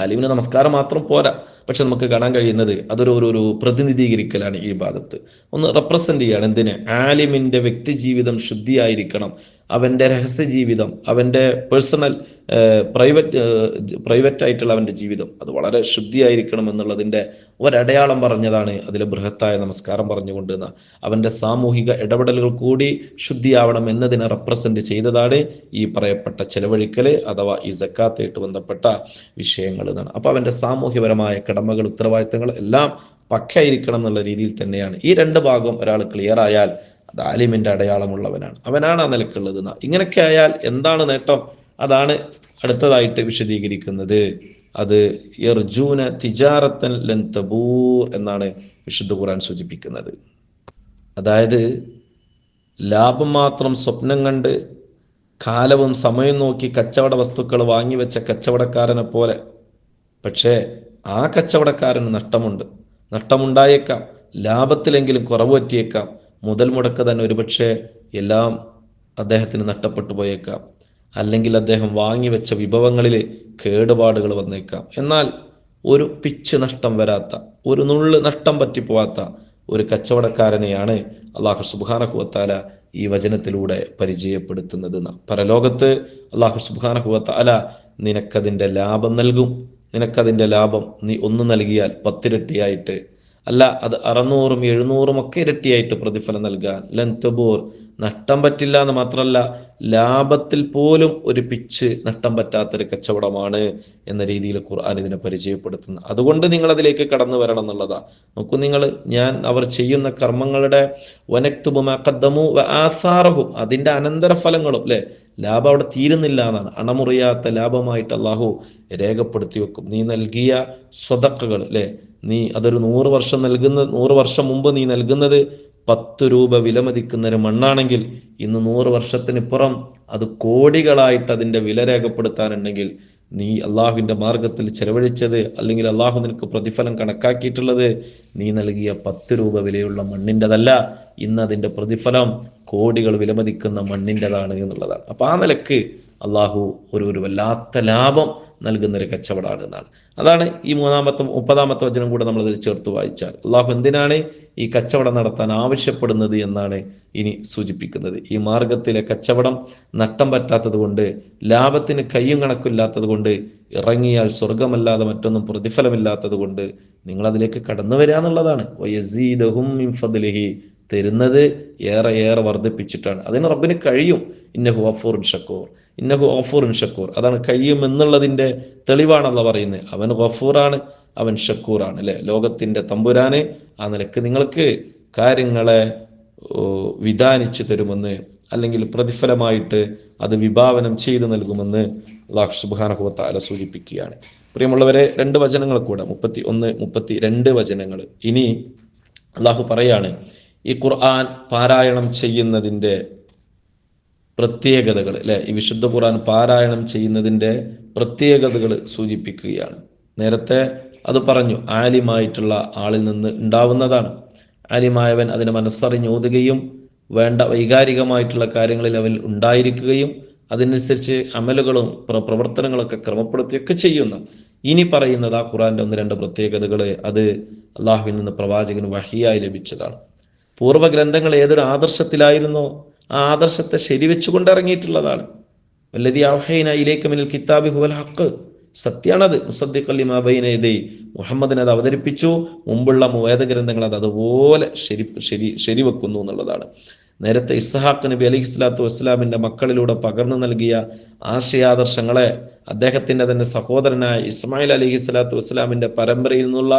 ആലിമിന് നമസ്കാരം മാത്രം പോരാ, പക്ഷെ നമുക്ക് കാണാൻ കഴിയുന്നത് അതൊരു ഒരു പ്രതിനിധീകരിക്കലാണ്. ഈ ഇബാദത്ത് ഒന്ന് റെപ്രസെന്റ് ചെയ്യാണ്. എന്തിന്? ആലിമിന്റെ വ്യക്തി ജീവിതം ശുദ്ധിയായിരിക്കണം, അവന്റെ രഹസ്യ ജീവിതം, അവന്റെ പേഴ്സണൽ പ്രൈവറ്റ് ആയിട്ടുള്ള അവന്റെ ജീവിതം അത് വളരെ ശുദ്ധിയായിരിക്കണം എന്നുള്ളതിന്റെ ഒരടയാളം പറഞ്ഞതാണ് അതിലെ ബൃഹത്തായ നമസ്കാരം പറഞ്ഞുകൊണ്ട്. അവന്റെ സാമൂഹിക ഇടപെടലുകൾ കൂടി ശുദ്ധിയാവണം എന്നതിനെ റെപ്രസെന്റ് ചെയ്തതാണ് ഈ പറയപ്പെട്ട ചെലവഴിക്കല് അഥവാ ഈ സക്കാത്തായിട്ട് ബന്ധപ്പെട്ട വിഷയങ്ങൾ എന്നാണ്. അപ്പൊ അവന്റെ സാമൂഹ്യപരമായ കടമകൾ, ഉത്തരവാദിത്തങ്ങൾ എല്ലാം പക്കയായിരിക്കണം എന്നുള്ള രീതിയിൽ തന്നെയാണ്. ഈ രണ്ട് ഭാഗം ഒരാൾ ക്ലിയർ ആയാൽ അത് ആലിമിന്റെ അടയാളമുള്ളവനാണ്, അവനാണ് ആ നിലക്കുള്ളത്. ഇങ്ങനെയൊക്കെ ആയാൽ എന്താണ് നേട്ടം? അതാണ് അടുത്തതായിട്ട് വിശദീകരിക്കുന്നത്. അത് യർജൂന തിജാറത്തൻ ലൻ തബൂർ എന്നാണ് വിശുദ്ധ ഖുർആൻ സൂചിപ്പിക്കുന്നത്. അതായത് ലാഭം മാത്രം സ്വപ്നം കണ്ട് കാലവും സമയം നോക്കി കച്ചവട വസ്തുക്കൾ വാങ്ങിവെച്ച കച്ചവടക്കാരനെ പോലെ. പക്ഷേ ആ കച്ചവടക്കാരന് നഷ്ടമുണ്ടായേക്കാം, ലാഭത്തിലെങ്കിലും കുറവ് പറ്റിയേക്കാം, മുതൽ മുടക്ക് തന്നെ ഒരുപക്ഷെ എല്ലാം അദ്ദേഹത്തിന് നഷ്ടപ്പെട്ടു പോയേക്കാം, അല്ലെങ്കിൽ അദ്ദേഹം വാങ്ങിവെച്ച വിഭവങ്ങളിൽ കേടുപാടുകൾ വന്നേക്കാം. എന്നാൽ ഒരു പിച്ച് നഷ്ടം വരാത്ത, ഒരു നുള്ള് നഷ്ടം പറ്റിപ്പോവാത്ത ഒരു കച്ചവടക്കാരനെയാണ് അള്ളാഹു സുബ്ഹാനഹു വ തആല ഈ വചനത്തിലൂടെ പരിചയപ്പെടുത്തുന്നത്. പരലോകത്ത് അള്ളാഹു സുബ്ഹാനഹു വ തആല നിനക്കതിൻ്റെ ലാഭം നൽകും. നിനക്കതിൻ്റെ ലാഭം നീ ഒന്ന് നൽകിയാൽ 10 ഇരട്ടിയായിട്ട്, അല്ല അത് 600 700 ഒക്കെ ഇരട്ടിയായിട്ട് പ്രതിഫലം നൽകാൻ. ലൻ തബൂർ, നഷ്ടം പറ്റില്ല എന്ന് മാത്രമല്ല, ലാഭത്തിൽ പോലും ഒരു പിച്ച് നഷ്ടം പറ്റാത്തൊരു കച്ചവടമാണ് എന്ന രീതിയിൽ ഖുർആൻ ഇതിനെ പരിചയപ്പെടുത്തുന്നു. അതുകൊണ്ട് നിങ്ങൾ അതിലേക്ക് കടന്നു വരണം എന്നുള്ളതാ. നോക്കൂ നിങ്ങൾ, അവർ ചെയ്യുന്ന കർമ്മങ്ങളുടെ വനക്തുബു മാ ഖദ്ദമു വ ആസാറഹു, അതിന്റെ അനന്തരഫലങ്ങളും, അല്ലെ, ലാഭം അവിടെ തീരുന്നില്ല എന്നാണ്. അണമുറിയാത്ത ലാഭമായിട്ട് അള്ളാഹു രേഖപ്പെടുത്തി വെക്കും. നീ നൽകിയ സ്വതക്കകൾ, അല്ലെ, നീ അതൊരു 100 വർഷം മുമ്പ് നീ നൽകുന്നത് 10 രൂപ വിലമതിക്കുന്ന ഒരു മണ്ണാണെങ്കിൽ ഇന്ന് 100 വർഷത്തിനിപ്പുറം അത് കോടികളായിട്ട് അതിന്റെ വില രേഖപ്പെടുത്താനുണ്ടെങ്കിൽ നീ അള്ളാഹുവിന്റെ മാർഗത്തിൽ ചെലവഴിച്ചത്, അല്ലെങ്കിൽ അള്ളാഹു നിനക്ക് പ്രതിഫലം കണക്കാക്കിയിട്ടുള്ളത് നീ നൽകിയ 10 രൂപ വിലയുള്ള മണ്ണിൻ്റെതല്ല, ഇന്ന് അതിന്റെ പ്രതിഫലം കോടികൾ വിലമതിക്കുന്ന മണ്ണിൻ്റെതാണ് എന്നുള്ളതാണ്. അപ്പൊ ആ നിലക്ക് അള്ളാഹു ഒരു വല്ലാത്ത ലാഭം നൽകുന്ന ഒരു കച്ചവടമാണ് എന്നാണ്. അതാണ് ഈ 30-ാമത്തെ വചനം കൂടെ നമ്മൾ അതിൽ ചേർത്ത് വായിച്ചാൽ അള്ളാഹു എന്തിനാണ് ഈ കച്ചവടം നടത്താൻ ആവശ്യപ്പെടുന്നത് എന്നാണ് ഇനി സൂചിപ്പിക്കുന്നത്. ഈ മാർഗത്തിലെ കച്ചവടം നഷ്ടം പറ്റാത്തത് കൊണ്ട്, ലാഭത്തിന് കയ്യും കണക്കില്ലാത്തത് കൊണ്ട്, ഇറങ്ങിയാൽ സ്വർഗമല്ലാതെ മറ്റൊന്നും പ്രതിഫലമില്ലാത്തത് കൊണ്ട് നിങ്ങൾ അതിലേക്ക് കടന്നു വരിക എന്നുള്ളതാണ്. വയസീദഹും മിൻ ഫദ്ലിഹി, തരുന്നത് ഏറെ ഏറെ വർദ്ധിപ്പിച്ചിട്ടാണ്. അതിന് റബ്ബിന് കഴിയും. ഇന്നഹു ഗഫൂറുൻ ഷക്കൂർ, ഇന്നഹു ഗഫൂറുൻ ഷക്കൂർ, അതാണ് കഴിയും എന്നുള്ളതിന്റെ തെളിവാണല്ലോ പറയുന്നത്. അവൻ ഗഫൂറാണ്, അവൻ ഷക്കൂറാണ്, അല്ലെ, ലോകത്തിന്റെ തമ്പുരാന്. ആ നിലക്ക് നിങ്ങൾക്ക് കാര്യങ്ങളെ വിധാനിച്ചു തരുമെന്ന്, അല്ലെങ്കിൽ പ്രതിഫലമായിട്ട് അത് വിഭാവനം ചെയ്തു നൽകുമെന്ന് അല്ലാഹു സുബ്ഹാനഹു വ തആല സൂചിപ്പിക്കുകയാണ്. പ്രിയമുള്ളവരെ, 2 വചനങ്ങൾ കൂടെ, 31, 32 വചനങ്ങൾ. ഇനി അല്ലാഹു പറയാണ് ഈ ഖുർആൻ പാരായണം ചെയ്യുന്നതിൻ്റെ പ്രത്യേകതകൾ, അല്ലെ, ഈ വിശുദ്ധ ഖുർആൻ പാരായണം ചെയ്യുന്നതിൻ്റെ പ്രത്യേകതകൾ സൂചിപ്പിക്കുകയാണ്. നേരത്തെ അത് പറഞ്ഞു, ആലിമായിട്ടുള്ള ആളിൽ നിന്ന് ഉണ്ടാവുന്നതാണ്. ആലിമായവൻ അതിനെ മനസ്സറിഞ്ഞോതുകയും വേണ്ട വൈകാരികമായിട്ടുള്ള കാര്യങ്ങളിൽ അവൻ ഉണ്ടായിരിക്കുകയും അതിനനുസരിച്ച് അമലുകളും പ്രവർത്തനങ്ങളൊക്കെ ക്രമപ്പെടുത്തുകയൊക്കെ ചെയ്യുന്ന. ഇനി പറയുന്നത് ആ ഖുർആന്റെ 1-2 പ്രത്യേകതകൾ, അത് അള്ളാഹുവിൽ നിന്ന് പ്രവാചകന് വഹിയായി ലഭിച്ചതാണ്. പൂർവ്വ ഗ്രന്ഥങ്ങൾ ഏതൊരു ആദർശത്തിലായിരുന്നോ ആ ആദർശത്തെ ശരിവെച്ചുകൊണ്ട് ഇറങ്ങിയിട്ടുള്ളതാണ്. വല്ലദീ ഔഹൈനാ ഇലൈക മിനൽ കിതാബി ഹുവൽ ഹഖ്, സത്യാണത്. മുസദ്ദിഖൻ ലിമാ ബൈന യദൈഹി, മുഹമ്മദിനെ അത് അവതരിപ്പിച്ചു, മുമ്പുള്ള വേദഗ്രന്ഥങ്ങൾ അത് അതുപോലെ ശരിവെക്കുന്നു എന്നുള്ളതാണ്. നേരത്തെ ഇസ്ഹാഖ് നബി അലൈഹി സ്വലാത്തു വസ്സലാമിന്റെ മക്കളിലൂടെ പകർന്നു നൽകിയ ആശയാദർശങ്ങളെ അദ്ദേഹത്തിന്റെ തന്നെ സഹോദരനായ ഇസ്മായിൽ അലൈഹി സ്വലാത്തു വസ്സലാമിന്റെ പരമ്പരയിൽ നിന്നുള്ള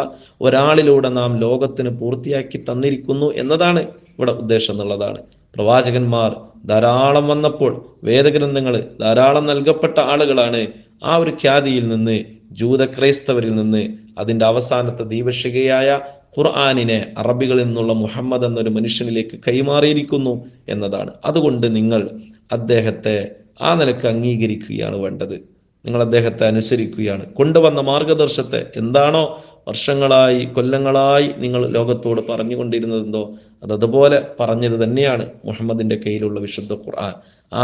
ഒരാളിലൂടെ നാം ലോകത്തിന് പൂർത്തിയാക്കി തന്നിരിക്കുന്നു എന്നതാണ് ഇവിടെ ഉദ്ദേശം എന്നുള്ളതാണ്. പ്രവാചകന്മാർ ധാരാളം വന്നപ്പോൾ, വേദഗ്രന്ഥങ്ങൾ ധാരാളം നൽകപ്പെട്ട ആളുകളാണ്. ആ ഒരു ഖ്യാതിയിൽ നിന്ന്, ജൂത ക്രൈസ്തവരിൽ നിന്ന്, അതിൻ്റെ അവസാനത്തെ ദീപശിഖയായ ഖുർആനിനെ അറബികളിൽ നിന്നുള്ള മുഹമ്മദ് എന്നൊരു മനുഷ്യനിലേക്ക് കൈമാറിയിരിക്കുന്നു എന്നതാണ്. അതുകൊണ്ട് നിങ്ങൾ അദ്ദേഹത്തെ ആ നിലക്ക് അംഗീകരിക്കുകയാണ് വേണ്ടത്. നിങ്ങൾ അദ്ദേഹത്തെ അനുസരിക്കുകയാണ്. കൊണ്ടുവന്ന മാർഗദർശത്തെ എന്താണോ വർഷങ്ങളായി കൊല്ലങ്ങളായി നിങ്ങൾ ലോകത്തോട് പറഞ്ഞുകൊണ്ടിരുന്നതെന്തോ അതുപോലെ പറഞ്ഞത് തന്നെയാണ് മുഹമ്മദിന്റെ കയ്യിലുള്ള വിശുദ്ധ ഖുർആൻ.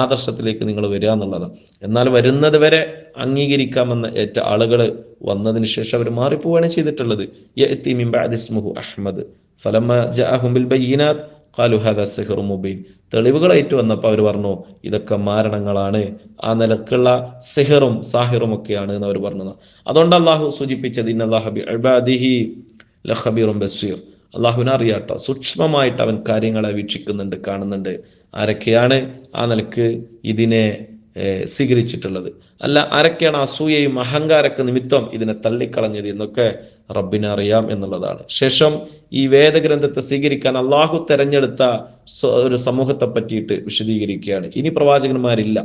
ആദർശത്തിലേക്ക് നിങ്ങൾ വരിക എന്നുള്ളതാണ്. എന്നാൽ വരുന്നത് വരെ അംഗീകരിക്കാമെന്ന് ഏറ്റ ആളുകൾ വന്നതിന് ശേഷം അവർ മാറിപ്പോവുകയാണ് ചെയ്തിട്ടുള്ളത്. യഅതി മിൻ ബഅദി ഇസ്മുഹു അഹ്മദ് ഫലമ്മ ജഅഹും ബിൽ ബയ്യിനാത്ത് ഖാലു ഹാദാ സിഹ്റു മുബീൻ. തെളിവുകളായിട്ട് വന്നപ്പോൾ അവർ പറഞ്ഞു ഇതൊക്കെ മാരണങ്ങളാണ്, ആ നിലക്കുള്ള സിഹറും സാഹിറും ഒക്കെയാണ് എന്ന് അവർ പറഞ്ഞത്. അതുകൊണ്ട് അള്ളാഹു സൂചിപ്പിച്ചത് ഇന്നല്ലാഹ ബിഇബാദിഹി ലഖബീറുൻ ബസീർ. അള്ളാഹുവിനെ അറിയാട്ടോ, സൂക്ഷ്മമായിട്ട് അവൻ കാര്യങ്ങളെ വീക്ഷിക്കുന്നുണ്ട്, കാണുന്നുണ്ട്. ആരൊക്കെയാണ് ആ നിലക്ക് ഇതിനെ സ്വീകരിച്ചിട്ടുള്ളത്, അല്ല ആരൊക്കെയാണ് അസൂയയും അഹങ്കാരಕ್ಕೆ നിമിത്തം ഇതിനെ തള്ളിക്കളഞ്ഞത് എന്നൊക്കെ റബ്ബിനെ അറിയാം എന്നുള്ളതാണ്. ശേഷം ഈ വേദഗ്രന്ഥത്തെ സ്വീകരിക്കാൻ അള്ളാഹു തെരഞ്ഞെടുത്ത ഒരു സമൂഹത്തെ പറ്റിയിട്ട് വിശദീകരിക്കുകയാണ്. ഇനി പ്രവാചകന്മാരില്ല,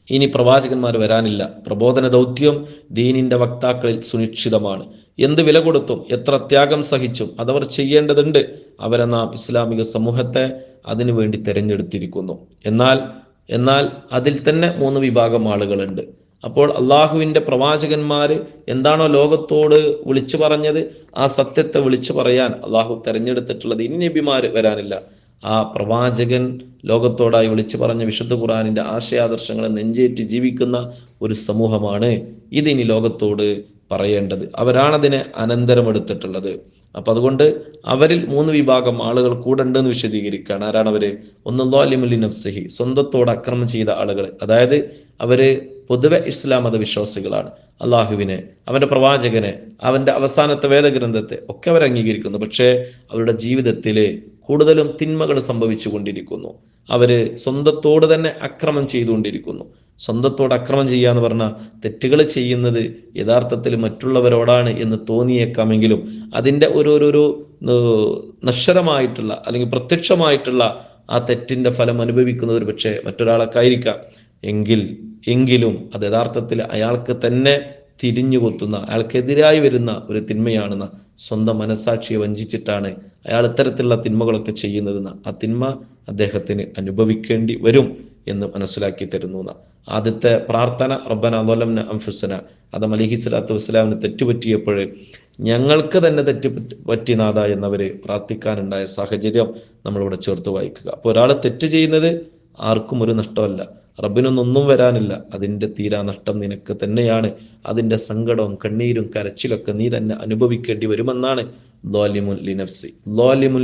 ഇനി പ്രവാചകന്മാർ വരാനില്ല. പ്രബോധന ദൗത്യം ദീനിന്റെ വക്താക്കളിൽ സുനിശ്ചിതമാണ്. എന്ത് വില കൊടുത്തും എത്ര ത്യാഗം സഹിച്ചും അതവർ ചെയ്യേണ്ടതുണ്ട്. അവരെ നാം ഇസ്ലാമിക സമൂഹത്തെ അതിനു വേണ്ടി തെരഞ്ഞെടുത്തിരിക്കുന്നു. എന്നാൽ അതിൽ തന്നെ 3 വിഭാഗം ആളുകളുണ്ട്. അപ്പോൾ അള്ളാഹുവിൻ്റെ പ്രവാചകന്മാർ എന്താണോ ലോകത്തോട് വിളിച്ചു പറഞ്ഞത്, ആ സത്യത്തെ വിളിച്ചു പറയാൻ അള്ളാഹു തെരഞ്ഞെടുത്തിട്ടുള്ളത്. ഇനി നബിമാർ വരാനില്ല. ആ പ്രവാചകൻ ലോകത്തോടായി വിളിച്ചു പറഞ്ഞ വിശുദ്ധ ഖുർആനിന്റെ ആശയാദർശങ്ങളെ നെഞ്ചേറ്റി ജീവിക്കുന്ന ഒരു സമൂഹമാണ് ഇതിനി ലോകത്തോട് പറയേണ്ടത്. അവരാണതിനെ അനന്തരമെടുത്തിട്ടുള്ളത്. അപ്പൊ അതുകൊണ്ട് അവരിൽ 3 വിഭാഗം ആളുകൾ കൂടെ ഉണ്ടെന്ന് വിശദീകരിക്കുകയാണ്. ആരാണ് അവര്? ഒന്ന് ളാലിമുൽ നഫ്സിഹി, സ്വന്തത്തോട് അക്രമം ചെയ്ത ആളുകൾ. അതായത് അവര് പൊതുവെ ഇസ്ലാം മത വിശ്വാസികളാണ്. അള്ളാഹുവിനെ, അവന്റെ പ്രവാചകനെ, അവന്റെ അവസാനത്തെ വേദഗ്രന്ഥത്തെ ഒക്കെ അവർ അംഗീകരിക്കുന്നു. പക്ഷേ അവരുടെ ജീവിതത്തിൽ കൂടുതലും തിന്മകൾ സംഭവിച്ചു കൊണ്ടിരിക്കുന്നു. അവര് സ്വന്തത്തോട് തന്നെ അക്രമം ചെയ്തുകൊണ്ടിരിക്കുന്നു. സ്വന്തത്തോട് അക്രമം ചെയ്യുക എന്ന് പറഞ്ഞാൽ തെറ്റുകൾ ചെയ്യുന്നത് യഥാർത്ഥത്തിൽ മറ്റുള്ളവരോടാണ് എന്ന് തോന്നിയേക്കാമെങ്കിലും അതിൻ്റെ ഒരു നശ്വരമായിട്ടുള്ള അല്ലെങ്കിൽ പ്രത്യക്ഷമായിട്ടുള്ള ആ തെറ്റിന്റെ ഫലം അനുഭവിക്കുന്നത് ഒരു പക്ഷേ മറ്റൊരാളൊക്കെ ആയിരിക്കാം. എങ്കിലും അത് യഥാർത്ഥത്തിൽ അയാൾക്ക് തന്നെ തിരിഞ്ഞു കൊത്തുന്ന, അയാൾക്കെതിരായി വരുന്ന ഒരു തിന്മയാണെന്ന സ്വന്തം മനസാക്ഷിയെ വഞ്ചിച്ചിട്ടാണ് അയാൾ ഇത്തരത്തിലുള്ള തിന്മകളൊക്കെ ചെയ്യുന്നതെന്ന്. ആ തിന്മ അദ്ദേഹത്തിന് അനുഭവിക്കേണ്ടി വരും എന്ന് മനസ്സിലാക്കി തരുന്നു. ആദ്യത്തെ പ്രാർത്ഥന റബ്ബന ളലംന അൻഫുസന, ആദം അലൈഹിസ്സലാത്തു വസ്സലാമിന് തെറ്റുപറ്റിയപ്പോൾ ഞങ്ങൾക്ക് തന്നെ തെറ്റുപറ്റി നാഥ എന്നവര് പ്രാർത്ഥിക്കാനുണ്ടായ സാഹചര്യം നമ്മളിവിടെ ചേർത്ത് വായിക്കുക. അപ്പോൾ ഒരാൾ തെറ്റ് ചെയ്യുന്നത് ആർക്കും ഒരു നഷ്ടമല്ല, റബ്ബിനൊന്നും വരാനില്ല. അതിൻ്റെ തീരാ നഷ്ടം നിനക്ക് തന്നെയാണ്. അതിൻ്റെ സങ്കടവും കണ്ണീരും കരച്ചിലൊക്കെ നീ തന്നെ അനുഭവിക്കേണ്ടി വരുമെന്നാണ് ളാലിമുൻ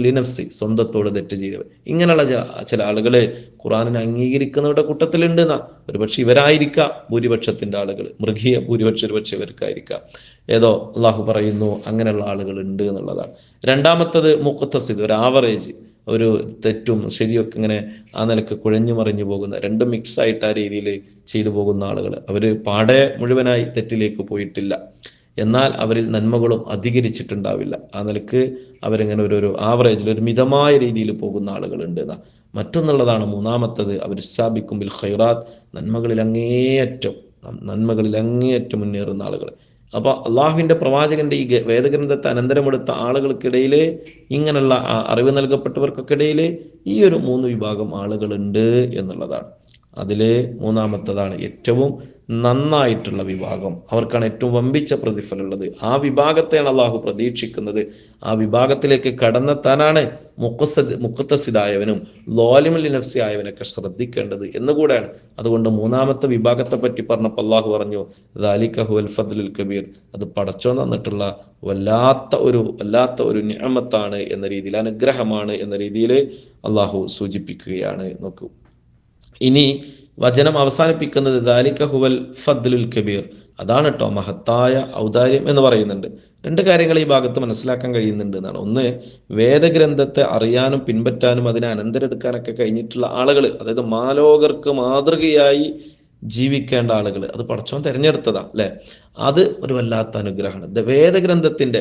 ലിനഫ്സി, സ്വന്തത്തോട് തെറ്റ് ചെയ്തവർ. ഇങ്ങനെയുള്ള ചില ആളുകളെ ഖുർആനിനെ അംഗീകരിക്കുന്നവരുടെ കൂട്ടത്തിലുണ്ട്. ഒരുപക്ഷെ ഇവരായിരിക്കാം ഭൂരിപക്ഷത്തിന്റെ ആളുകൾ, മൃഗീയ ഭൂരിപക്ഷം ഒരുപക്ഷെ ഇവർക്കായിരിക്കാം. ഏതോ അള്ളാഹു പറയുന്നു അങ്ങനെയുള്ള ആളുകൾ ഉണ്ട് എന്നുള്ളതാണ്. രണ്ടാമത്തത് മുഖത്തസിദ്, ഒരു ആവറേജ്, ഒരു തെറ്റും ശരിയൊക്കെ ഇങ്ങനെ ആ നിലക്ക് കുഴഞ്ഞു മറിഞ്ഞു പോകുന്ന, രണ്ടും മിക്സ് ആയിട്ട് ആ രീതിയിൽ ചെയ്തു പോകുന്ന ആളുകൾ. അവർ പാടെ മുഴുവനായി തെറ്റിലേക്ക് പോയിട്ടില്ല, എന്നാൽ അവരിൽ നന്മകളും അധികരിച്ചിട്ടുണ്ടാവില്ല. ആ നിലക്ക് അവരിങ്ങനെ ഒരു ആവറേജിൽ ഒരു മിതമായ രീതിയിൽ പോകുന്ന ആളുകളുണ്ട്. മറ്റൊന്നുള്ളതാണ് മൂന്നാമത്തത്, അവർ സാബിക്കും ബിൽ ഖൈറാത്ത്, നന്മകളിൽ അങ്ങേയറ്റം മുന്നേറുന്ന ആളുകൾ. അപ്പൊ അള്ളാഹുവിന്റെ പ്രവാചകന്റെ ഈ വേദഗ്രന്ഥത്തെ അനന്തരമെടുത്ത ആളുകൾക്കിടയിൽ, ഇങ്ങനെയുള്ള അറിവ് നൽകപ്പെട്ടവർക്കൊക്കിടയിൽ ഈ ഒരു 3 വിഭാഗം ആളുകളുണ്ട് എന്നുള്ളതാണ്. അതിലെ മൂന്നാമത്തതാണ് ഏറ്റവും നന്നായിട്ടുള്ള വിഭാഗം. അവർക്കാണ് ഏറ്റവും വമ്പിച്ച പ്രതിഫലമുള്ളത്. ആ വിഭാഗത്തെയാണ് അള്ളാഹു പ്രതീക്ഷിക്കുന്നത്. ആ വിഭാഗത്തിലേക്ക് കടന്നെത്താനാണ് മുഖത്തസിദായവനും ളാലിമുൽ നഫ്സി ആയവനൊക്കെ ശ്രദ്ധിക്കേണ്ടത് എന്നുകൂടെയാണ്. അതുകൊണ്ട് മൂന്നാമത്തെ വിഭാഗത്തെ പറ്റി പറഞ്ഞപ്പോൾ അള്ളാഹു പറഞ്ഞു ദാലിക ഹുവൽ ഫദ്ലുൽ കബീർ, അത് പടച്ചോൻ തന്നിട്ടുള്ള വല്ലാത്ത ഒരു നിഅമത്താണ് എന്ന രീതിയിൽ, അനുഗ്രഹമാണ് എന്ന രീതിയിൽ അള്ളാഹു സൂചിപ്പിക്കുകയാണ്. നോക്കൂ, ഇനി വചനം അവസാനിപ്പിക്കുന്നത് ദാലിക ഹുവൽ ഫദ്ലുൽ കബീർ, അതാണ് കേട്ടോ മഹത്തായ ഔദാര്യം എന്ന് പറയുന്നുണ്ട്. 2 കാര്യങ്ങൾ ഈ ഭാഗത്ത് മനസ്സിലാക്കാൻ കഴിയുന്നുണ്ട് എന്നാണ്. ഒന്ന്, വേദഗ്രന്ഥത്തെ അറിയാനും പിൻപറ്റാനും അതിനെ അനന്തരെടുക്കാനൊക്കെ കഴിഞ്ഞിട്ടുള്ള ആളുകൾ, അതായത് മാലോകർക്ക് മാതൃകയായി ജീവിക്കേണ്ട ആളുകൾ, അത് പടച്ചോൻ തിരഞ്ഞെടുത്തതാ അല്ലെ. അത് ഒരു വല്ലാത്ത അനുഗ്രഹമാണ്. വേദഗ്രന്ഥത്തിന്റെ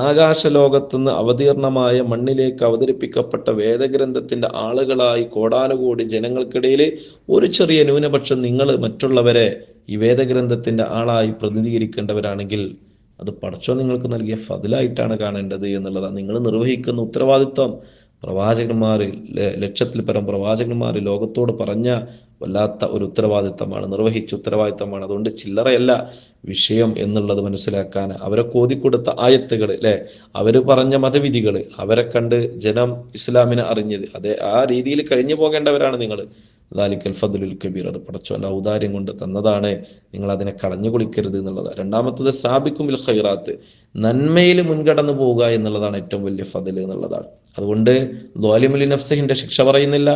ആകാശലോകത്തുനിന്ന് അവതീർണമായ മണ്ണിലേക്ക് അവതരിപ്പിക്കപ്പെട്ട വേദഗ്രന്ഥത്തിന്റെ ആളുകളായി കോടാനുകോടി ജനങ്ങൾക്കിടയിൽ ഒരു ചെറിയ ന്യൂനപക്ഷം നിങ്ങൾ മറ്റുള്ളവരെ ഈ വേദഗ്രന്ഥത്തിന്റെ ആളായി പ്രതിനിധീകരിക്കേണ്ടവരാണെങ്കിൽ അത് പടച്ചോൻ നിങ്ങൾക്ക് നൽകിയ ഫضലായിട്ടാണ് കാണേണ്ടത് എന്നുള്ളതാണ്. നിങ്ങൾ നിർവഹിക്കുന്ന ഉത്തരവാദിത്വം പ്രവാചകന്മാർ, ലക്ഷത്തിൽ പരം പ്രവാചകന്മാർ ലോകത്തോട് പറഞ്ഞ വല്ലാത്ത ഒരു ഉത്തരവാദിത്തമാണ്, നിർവഹിച്ച ഉത്തരവാദിത്തമാണ്. അതുകൊണ്ട് ചില്ലറയല്ല വിഷയം എന്നുള്ളത് മനസ്സിലാക്കാൻ അവരെ കോതിക്കൊടുത്ത ആയത്തുകൾ, അവർ പറഞ്ഞ മതവിധികൾ, അവരെ കണ്ട് ജനം ഇസ്ലാമിനെ അറിഞ്ഞത്, ആ രീതിയിൽ കഴിഞ്ഞു പോകേണ്ടവരാണ് നിങ്ങൾ. ദാലിക്കൽ ഫദ്ലുൽ കബീർ, അത് പടച്ചോന്റെ ഔദാര്യം കൊണ്ട് തന്നതാണ്, നിങ്ങൾ അതിനെ കളഞ്ഞു കുളിക്കരുത് എന്നുള്ളതാണ്. രണ്ടാമത്തത് സാബിക്കും ബിൽ ഖൈറാത്ത്, നന്മയിൽ മുൻകടന്നു പോവുക എന്നുള്ളതാണ് ഏറ്റവും വലിയ ഫദ്ൽ എന്നുള്ളതാണ്. അതുകൊണ്ട് ദ്വാലിമുൽ നഫ്സിന്റെ ശിക്ഷ പറയുന്നില്ല,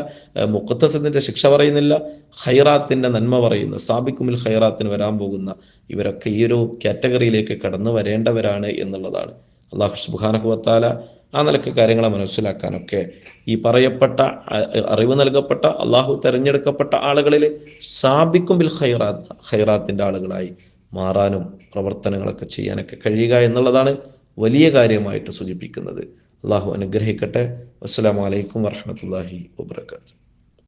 മുഖത്തസദിന്റെ ശിക്ഷ പറയുന്നില്ല, ഖൈറാത്തിന്റെ നന്മ പറയുന്നു. സാബിക്കുമിൽ ഖൈറാത്തിന് വരാൻ പോകുന്ന ഇവരൊക്കെ ഈ ഒരു കാറ്റഗറിയിലേക്ക് കടന്നു വരേണ്ടവരാണ് എന്നുള്ളതാണ്. അല്ലാഹു സുബ്ഹാനഹു വ തആല ആ നിലക്ക് കാര്യങ്ങളെ മനസ്സിലാക്കാനൊക്കെ ഈ പറയപ്പെട്ട അറിവ് നൽകപ്പെട്ട അള്ളാഹു തെരഞ്ഞെടുക്കപ്പെട്ട ആളുകളിൽ സാബിക്കും ബിൽ ഖൈറാത്തിന്റെ ആളുകളായി മാറാനും പ്രവർത്തനങ്ങളൊക്കെ ചെയ്യാനൊക്കെ കഴിയുക എന്നുള്ളതാണ് വലിയ കാര്യമായിട്ട് സൂചിപ്പിക്കുന്നത്. അള്ളാഹു അനുഗ്രഹിക്കട്ടെ. അസ്സലാമു അലൈക്കും വറഹ്മത്തുള്ളാഹി വബറകാതുഹു.